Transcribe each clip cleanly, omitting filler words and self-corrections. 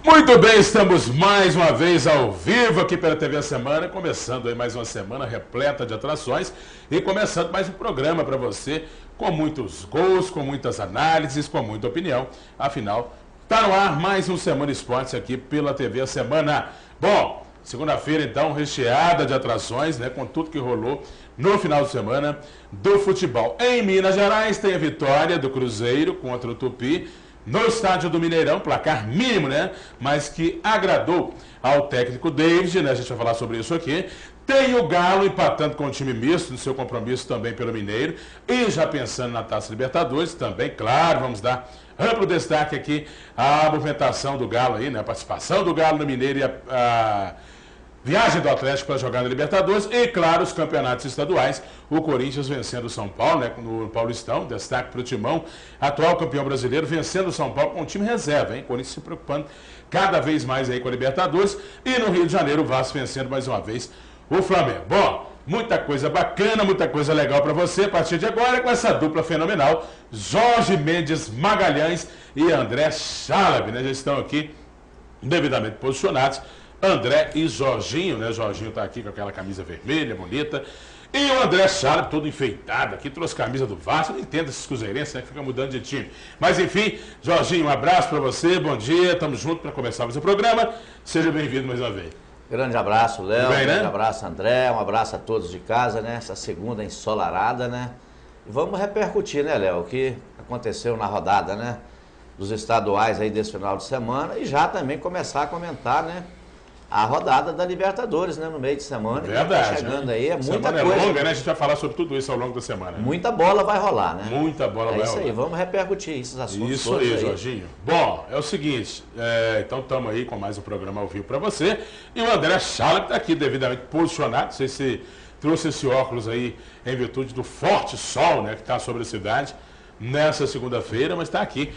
Muito bem, estamos mais uma vez ao vivo aqui pela TV Semana, começando aí mais uma semana repleta de atrações e começando mais um programa para você com muitos gols, com muitas análises, com muita opinião. Afinal, tá no ar mais um Semana Esportes aqui pela TV Semana. Bom, segunda-feira então recheada de atrações, né, com tudo que rolou no final de semana do futebol. Em Minas Gerais tem a vitória do Cruzeiro contra o Tupi, no estádio do Mineirão, placar mínimo, né? Mas que agradou ao técnico David, né? A gente vai falar sobre isso aqui. Tem o Galo empatando com o time misto, no seu compromisso também pelo Mineiro. E já pensando na Taça Libertadores, também, claro, vamos dar amplo destaque aqui à movimentação do Galo aí, né? A participação do Galo no Mineiro e a viagem do Atlético para jogar na Libertadores e, claro, os campeonatos estaduais. O Corinthians vencendo o São Paulo, né, no Paulistão, destaque para o Timão, atual campeão brasileiro, vencendo o São Paulo com um time reserva, hein? O Corinthians se preocupando cada vez mais aí com a Libertadores. E no Rio de Janeiro, o Vasco vencendo mais uma vez o Flamengo. Bom, muita coisa bacana, muita coisa legal para você a partir de agora com essa dupla fenomenal, Jorge Mendes Magalhães e André Chalab, né? Já estão aqui devidamente posicionados. André e Jorginho, né? Jorginho está aqui com aquela camisa vermelha, bonita. E o André Chalab, todo enfeitado aqui, trouxe camisa do Vasco. Eu não entendo esses cruzeirenses, né? Que ficam mudando de time. Mas enfim, Jorginho, um abraço para você, bom dia, estamos juntos para começar mais o programa. Seja bem-vindo mais uma vez. Grande abraço, Léo. Bem, né? Grande abraço, André. Um abraço a todos de casa, né? Essa segunda ensolarada, né? E vamos repercutir, né, Léo? O que aconteceu na rodada, né? Dos estaduais aí desse final de semana e já também começar a comentar, né? A rodada da Libertadores, né? No meio de semana. Verdade. Tá chegando, né? Aí, é muita semana coisa. É longa, né? A gente vai falar sobre tudo isso ao longo da semana. Muita bola vai rolar, né? Muita bola vai rolar. É isso aí, vamos repercutir esses assuntos. Isso aí, Jorginho. Bom, é o seguinte, então estamos aí com mais um programa ao vivo para você. E o André Chalab está aqui devidamente posicionado. Não sei se trouxe esse óculos aí em virtude do forte sol, né? Que está sobre a cidade nessa segunda-feira, mas está aqui.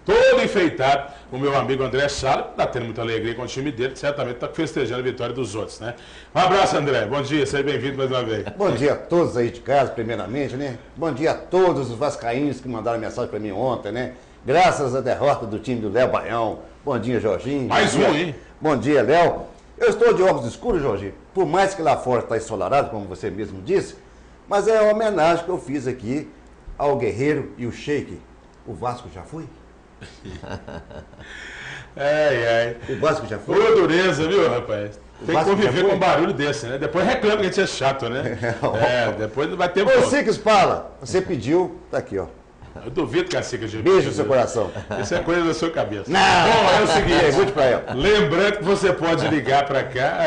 Todo enfeitado, o meu amigo André Chalab, está tendo muita alegria com o time dele, certamente está festejando a vitória dos outros, né? Um abraço, André, bom dia, seja bem-vindo mais uma vez. Bom dia a todos aí de casa, primeiramente, né? Bom dia a todos os vascaínos que mandaram mensagem para mim ontem, né? Graças à derrota do time do Léo Baião. Bom dia, Jorginho. Mais um, hein? Bom dia, Léo. Eu estou de óculos escuros, Jorginho, por mais que lá fora está ensolarado, como você mesmo disse, mas é a homenagem que eu fiz aqui ao Guerreiro e o Sheik. O Vasco já foi? O Vasco já foi? Ô, dureza, viu, rapaz? Tem que conviver com um barulho desse, né? Depois reclama que a gente é chato, né? Depois não vai ter Ô, Siques Pala, você pediu, tá aqui, ó. Eu duvido que a Sica de Beijo no seu coração. Isso é coisa da sua cabeça. Não! Bom, é o seguinte, pergunte pra ela. Lembrando que você pode ligar pra cá.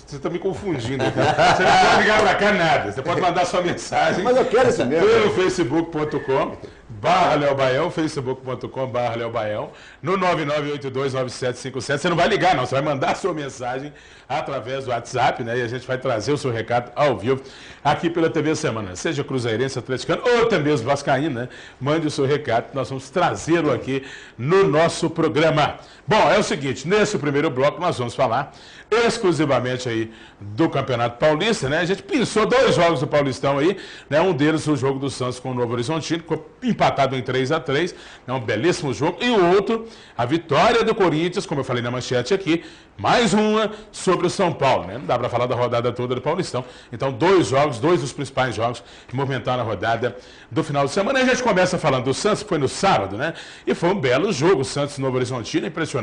Você está me confundindo aqui. Você não pode ligar pra cá nada. Você pode mandar sua mensagem. Mas eu quero esse mesmo. Pelo facebook.com/Léo Baião, facebook.com/Léo Baião, no 99829757. Você não vai ligar, não. Você vai mandar sua mensagem através do WhatsApp, né? E a gente vai trazer o seu recado ao vivo aqui pela TV Semana. Seja cruzeirense, atleticano ou até mesmo vascaíno, né? Mande o seu recado, nós vamos trazê-lo aqui no nosso programa. Bom, é o seguinte, nesse primeiro bloco nós vamos falar exclusivamente aí do Campeonato Paulista, né? A gente pensou 2 jogos do Paulistão aí, né? Um deles o jogo do Santos com o Novo Horizontino, ficou empatado em 3-3, é um belíssimo jogo. E o outro, a vitória do Corinthians, como eu falei na manchete aqui, mais uma sobre o São Paulo, né? Não dá para falar da rodada toda do Paulistão. Então, 2 jogos, 2 dos principais jogos que movimentaram a rodada do final de semana. E a gente começa falando do Santos, que foi no sábado, né? E foi um belo jogo, o Santos e Novo Horizontino, impressionante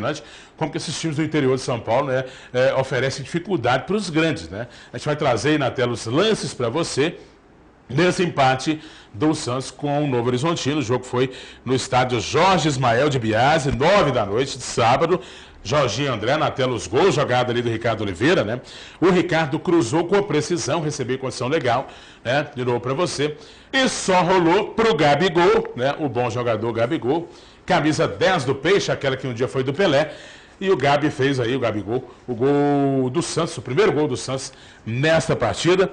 como que esses times do interior de São Paulo, né, oferecem dificuldade para os grandes, né? A gente vai trazer aí na tela os lances para você nesse empate do Santos com o Novo Horizontino. O jogo foi no estádio Jorge Ismael de Biase, 9 da noite de sábado. Jorginho e André, na tela os gols, jogada ali do Ricardo Oliveira, né? O Ricardo cruzou com precisão, recebeu condição legal, né? De novo para você. E só rolou pro Gabigol, né? O bom jogador Gabigol. Camisa 10 do Peixe, aquela que um dia foi do Pelé. E o Gabi fez aí, o Gabigol, o gol do Santos, o primeiro gol do Santos nesta partida.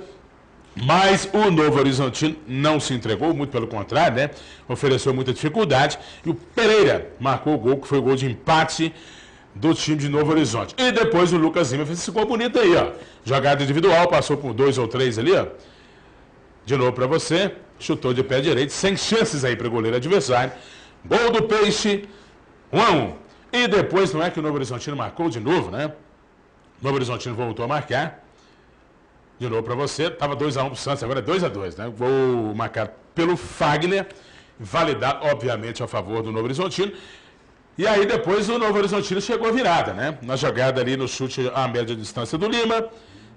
Mas o Novo Horizontino não se entregou, muito pelo contrário, né? Ofereceu muita dificuldade. E o Pereira marcou o gol, que foi o gol de empate do time de Novo Horizonte. E depois o Lucas Lima fez esse gol bonito aí, ó. Jogada individual, passou por 2 ou 3 ali, ó. De novo para você. Chutou de pé direito, sem chances aí para o goleiro adversário. Gol do Peixe, 1-1. E depois, não é que o Novo Horizontino marcou de novo, né? O Novo Horizontino voltou a marcar. De novo para você, estava 2-1 para o Santos, agora é 2-2, né? Gol marcado pelo Fagner, validado, obviamente, a favor do Novo Horizontino. E aí depois o Novo Horizontino chegou a virada, né? Na jogada ali no chute à média distância do Lima,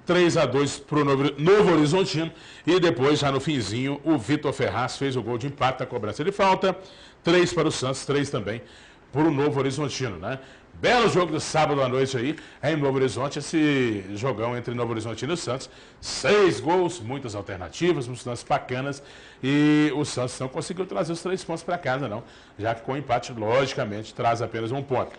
3-2 para o Novo Horizontino. E depois, já no finzinho, o Vitor Ferraz fez o gol de empate na cobrança de falta. 3 para o Santos, 3 também para o Novo Horizontino, né? Belo jogo do sábado à noite aí, em Novo Horizonte, esse jogão entre Novo Horizontino e o Santos. 6 gols, muitas alternativas, muitos lances bacanas. E o Santos não conseguiu trazer os 3 pontos para casa, não. Já que com o empate, logicamente, traz apenas 1 ponto.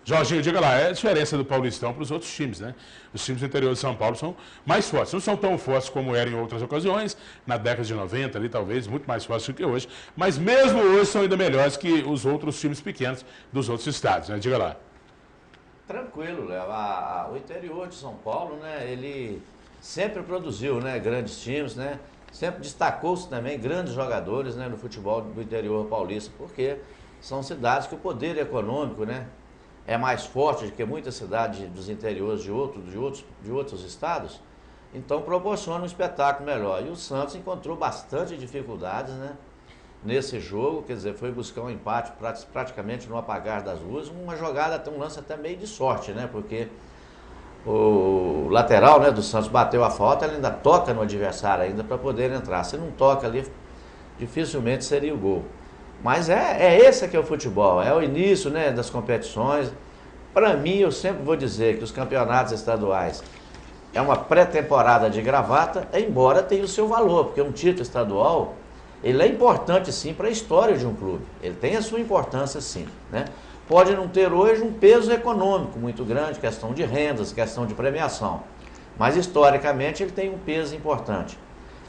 Jorginho, diga lá, é a diferença do Paulistão para os outros times, né? Os times do interior de São Paulo são mais fortes. Não são tão fortes como eram em outras ocasiões, na década de 90 ali, talvez, muito mais fortes do que hoje. Mas mesmo hoje são ainda melhores que os outros times pequenos dos outros estados, né? Diga lá. Tranquilo, Léo. O interior de São Paulo, né, ele sempre produziu, né, grandes times, né, sempre destacou-se também grandes jogadores, né, no futebol do interior paulista, porque são cidades que o poder econômico, né, é mais forte do que muitas cidades dos interiores de outros estados, então proporciona um espetáculo melhor. E o Santos encontrou bastante dificuldades, né, nesse jogo, quer dizer, foi buscar um empate praticamente no apagar das luzes, uma jogada, um lance até meio de sorte, né, porque o lateral, né, do Santos bateu a falta, ele ainda toca no adversário ainda para poder entrar. Se não toca ali, dificilmente seria o gol. Mas esse que é o futebol, é o início, né, das competições. Para mim, eu sempre vou dizer que os campeonatos estaduais é uma pré-temporada de gravata, embora tenha o seu valor, porque um título estadual, ele é importante sim para a história de um clube, ele tem a sua importância sim, né? Pode não ter hoje um peso econômico muito grande, questão de rendas, questão de premiação, mas historicamente ele tem um peso importante,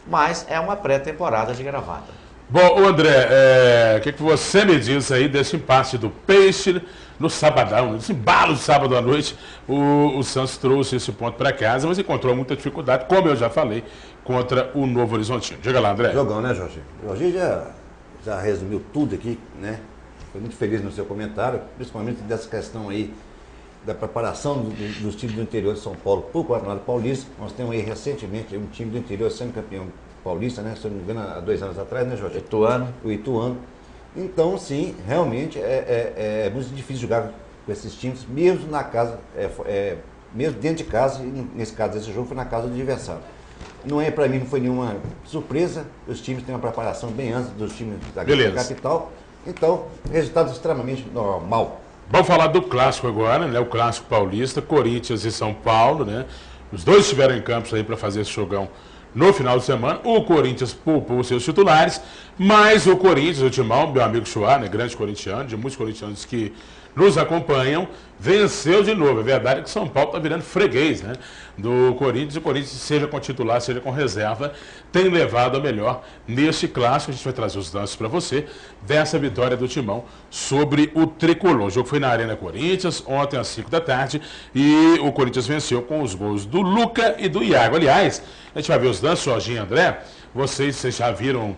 mas é uma pré-temporada de gravata. Bom, André, o que você me diz aí desse empate do Peixe no sabadão, nesse embalo de sábado à noite? O Santos trouxe esse ponto para casa, mas encontrou muita dificuldade, como eu já falei, contra o Novo Horizontino. Diga lá, André. Jogão, né, Jorge? O Jorge já resumiu tudo aqui, né? Foi muito feliz no seu comentário, principalmente dessa questão aí da preparação dos times do interior de São Paulo para o Campeonato Paulista. Nós temos aí recentemente um time do interior sendo campeão paulista, né? Se eu não me engano, há 2 anos atrás, né, Jorge? O Ituano. Então, sim, realmente é muito difícil jogar com esses times, mesmo na casa, mesmo dentro de casa, e nesse caso desse jogo foi na casa do adversário. Para mim, não foi nenhuma surpresa, os times têm uma preparação bem antes dos times da capital, então, resultado extremamente normal. Vamos falar do clássico agora, né? O clássico paulista, Corinthians e São Paulo, né? Os dois estiveram em campos aí para fazer esse jogão no final de semana. O Corinthians poupou seus titulares, mas o Corinthians, o Timão, meu amigo Chua, né, grande corintiano, de muitos corintianos que nos acompanham, venceu de novo. A verdade é que São Paulo está virando freguês, né, do Corinthians. O Corinthians, seja com titular, seja com reserva, tem levado a melhor neste clássico. A gente vai trazer os lances para você dessa vitória do Timão sobre o Tricolor. O jogo foi na Arena Corinthians, ontem às 5 da tarde, e o Corinthians venceu com os gols do Luca e do Iago. Aliás, a gente vai ver os lances, Jorginho e André, vocês já viram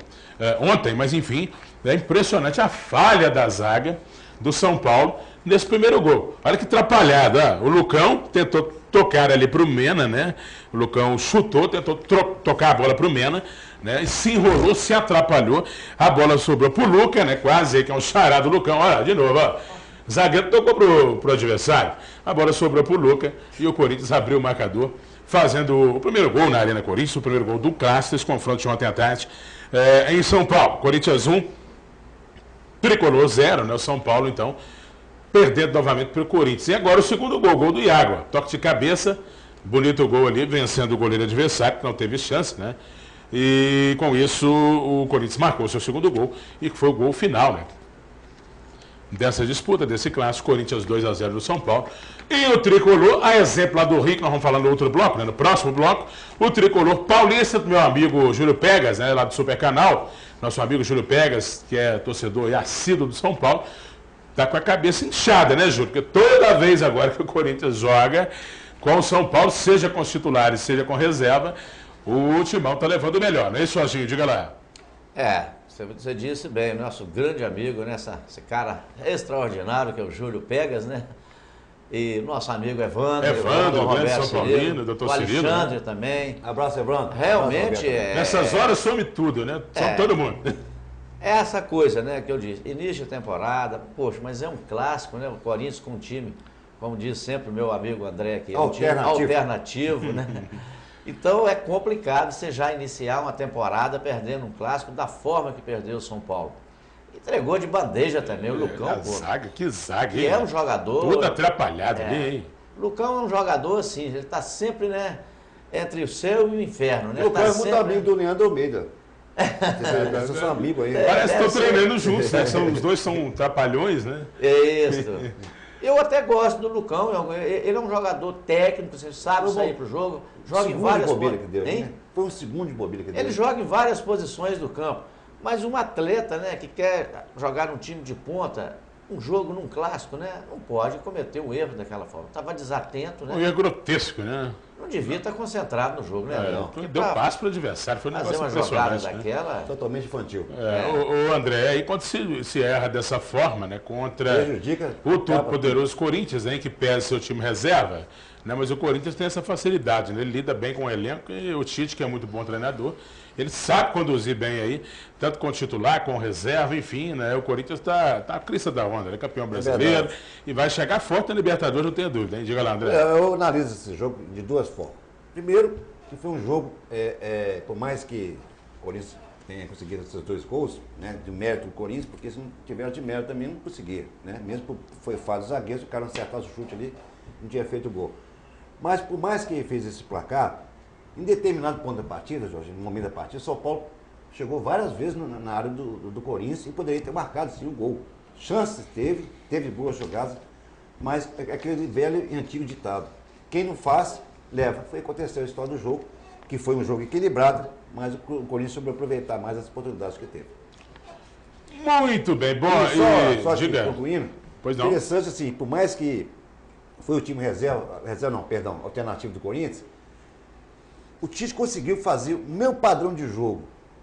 ontem, mas enfim, é impressionante a falha da zaga do São Paulo nesse primeiro gol. Olha que atrapalhada. O Lucão tentou tocar ali para o Mena, né? O Lucão chutou, tentou tocar a bola para o Mena, né? E se enrolou, se atrapalhou. A bola sobrou para o Luca, né? Quase aí que é um chará do Lucão. Olha, de novo, ó. O zagueiro tocou pro adversário. A bola sobrou para o Luca e o Corinthians abriu o marcador, fazendo o primeiro gol na Arena Corinthians, o primeiro gol do Clássico, esse confronto de ontem à tarde em São Paulo. Corinthians 1, Tricolor 0, né? O São Paulo, então, perdendo novamente para o Corinthians. E agora o segundo gol, gol do Iago. Toque de cabeça, bonito gol ali, vencendo o goleiro adversário, que não teve chance, né? E com isso o Corinthians marcou o seu segundo gol, e que foi o gol final, né? Dessa disputa, desse clássico, Corinthians 2-0 no São Paulo. E o Tricolor, a exemplo lá do Rio, que nós vamos falar no outro bloco, né? No próximo bloco, o Tricolor paulista, do meu amigo Júlio Pegas, né? Lá do Super Canal, nosso amigo Júlio Pegas, que é torcedor e assíduo do São Paulo, tá com a cabeça inchada, né, Júlio? Porque toda vez agora que o Corinthians joga com o São Paulo, seja com os titulares, seja com reserva, o Timão tá levando o melhor, não é isso, Jorginho? Diga lá. Você disse bem, nosso grande amigo, né? Esse cara extraordinário que é o Júlio Pegas, né? E nosso amigo Evandro grande São Paulino, doutor o Cirilo. Alexandre Né? também. Abraço, Evandro. Realmente Nessas horas some tudo, né? Some todo mundo. É essa coisa, né, que eu disse, início de temporada, poxa, mas é um clássico, né? O Corinthians com um time, como diz sempre o meu amigo André aqui, um time alternativo, né? Então é complicado você já iniciar uma temporada perdendo um clássico da forma que perdeu o São Paulo. Entregou de bandeja também o Lucão, pô. Que zaga, Que hein? é um jogador... Tudo atrapalhado ali, hein? Lucão é um jogador, assim, ele está sempre, né, entre o céu e o inferno, né? O Lucão é muito sempre... amigo do Leandro Almeida. Vocês são amigos aí. Parece que estão ser. treinando juntos, né? Os dois são trapalhões, né? Isso. Eu até gosto do Lucão, ele é um jogador técnico, você sabe sair pro jogo, joga em várias posições. Né? Foi um segundo de bobeira que deu. Ele joga em várias posições do campo, mas um atleta, né, que quer jogar num time de ponta, um jogo num clássico, né, não pode cometer um erro daquela forma. Estava desatento, né? Um erro grotesco, né? Não devia estar concentrado no jogo, né, Léo? Deu passo para o adversário, foi um fazer negócio uma jogada impressionante. Né? daquela... Totalmente infantil. O André, aí quando se erra dessa forma, né, contra Prejudica, o todo-poderoso Corinthians, né, que pesa seu time reserva, né, mas o Corinthians tem essa facilidade, né, ele lida bem com o elenco e o Tite, que é muito bom treinador, ele sabe conduzir bem aí, tanto com o titular, com o reserva, enfim, né, o Corinthians está a crista da onda, né, campeão brasileiro, e vai chegar forte na Libertadores, não tenho dúvida, hein? Diga lá, André. Eu analiso esse jogo de duas formas. Primeiro, que foi um jogo, por mais que o Corinthians tenha conseguido esses 2 gols, né, de mérito do Corinthians, porque se não tiver de mérito também não conseguia, né? Mesmo foi falha dos zagueiros, o cara não acertasse o chute ali, não tinha feito o gol. Mas por mais que ele fez esse placar, em determinado ponto da partida, Jorge, no momento da partida, o São Paulo chegou várias vezes na área do Corinthians e poderia ter marcado sim o gol. Chances teve boas jogadas, mas é aquele velho e antigo ditado. Quem não faz, leva. Foi acontecer a história do jogo, que foi um jogo equilibrado, mas o Corinthians soube aproveitar mais as oportunidades que teve. Muito bem, bom, só diga. Concluindo, Pois não. interessante assim, por mais que foi o time alternativo do Corinthians, o Tite conseguiu fazer o meu padrão de jogo,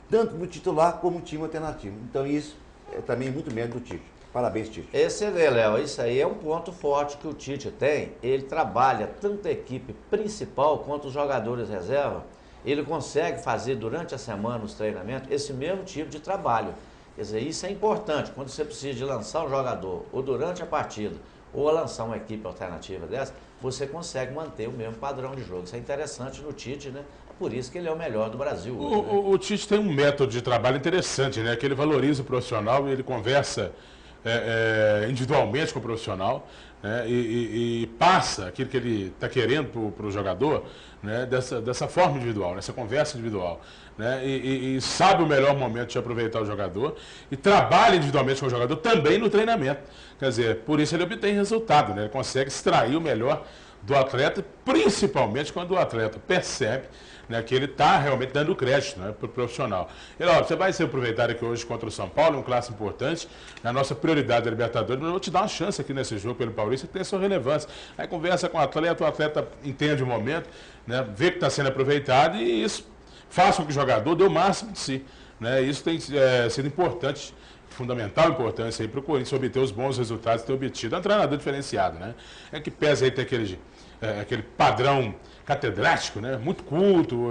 tanto no titular como no time alternativo. Então isso é também muito mérito do Tite. Parabéns, Tite. Excelente, Léo. Isso aí é um ponto forte que o Tite tem. Ele trabalha tanto a equipe principal quanto os jogadores reserva. Ele consegue fazer durante a semana os treinamentos esse mesmo tipo de trabalho. Quer dizer, isso é importante. Quando você precisa de lançar um jogador, ou durante a partida, ou lançar uma equipe alternativa dessa, você consegue manter o mesmo padrão de jogo. Isso é interessante no Tite, né? É por isso que ele é o melhor do Brasil hoje, né? O Tite tem um método de trabalho interessante, né? Que ele valoriza o profissional e ele conversa individualmente com o profissional, né? E passa aquilo que ele está querendo para o jogador, né? Dessa forma individual, nessa conversa individual, né? E sabe o melhor momento de aproveitar o jogador e trabalha individualmente com o jogador também no treinamento. Quer dizer, por isso ele obtém resultado, né? Ele consegue extrair o melhor do atleta, principalmente quando o atleta percebe, né, que ele está realmente dando crédito, né, para o profissional. Ele, ó, você vai ser aproveitado aqui hoje contra o São Paulo, um clássico importante, a nossa prioridade da Libertadores, mas eu vou te dar uma chance aqui nesse jogo pelo Paulista, que tem sua relevância. Aí conversa com o atleta entende o momento, né, vê que está sendo aproveitado e isso faz com que o jogador dê o máximo de si. Né, isso tem sido importante, fundamental importância aí para o Corinthians obter os bons resultados que tem obtido. É um treinador diferenciado, né? É que pesa aí ter aquele padrão catedrático, né? Muito culto,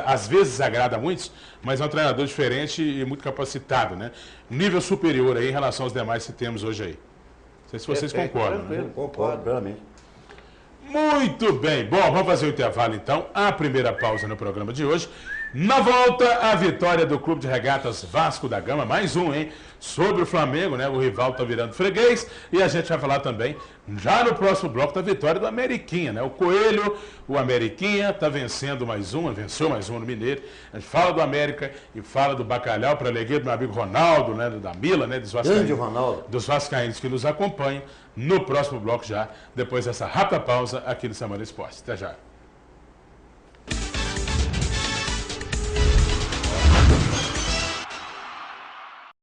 às vezes agrada a muitos, mas é um treinador diferente e muito capacitado, né? Nível superior aí em relação aos demais que temos hoje aí. Não sei se vocês concordam. Né? Concordo, plenamente. Muito bem. Bom, vamos fazer o intervalo então. A primeira pausa no programa de hoje. Na volta, a vitória do Clube de Regatas Vasco da Gama, mais um, hein? Sobre o Flamengo, né? O rival tá virando freguês. E a gente vai falar também, já no próximo bloco, da vitória do Ameriquinha, né? O Coelho, o Ameriquinha, tá venceu mais um no Mineiro. A gente fala do América e fala do Bacalhau, para a alegria do meu amigo Ronaldo, né? Da Mila, né? Dos vascaínos que nos acompanham no próximo bloco já, depois dessa rápida pausa aqui no Semana Esporte. Até já.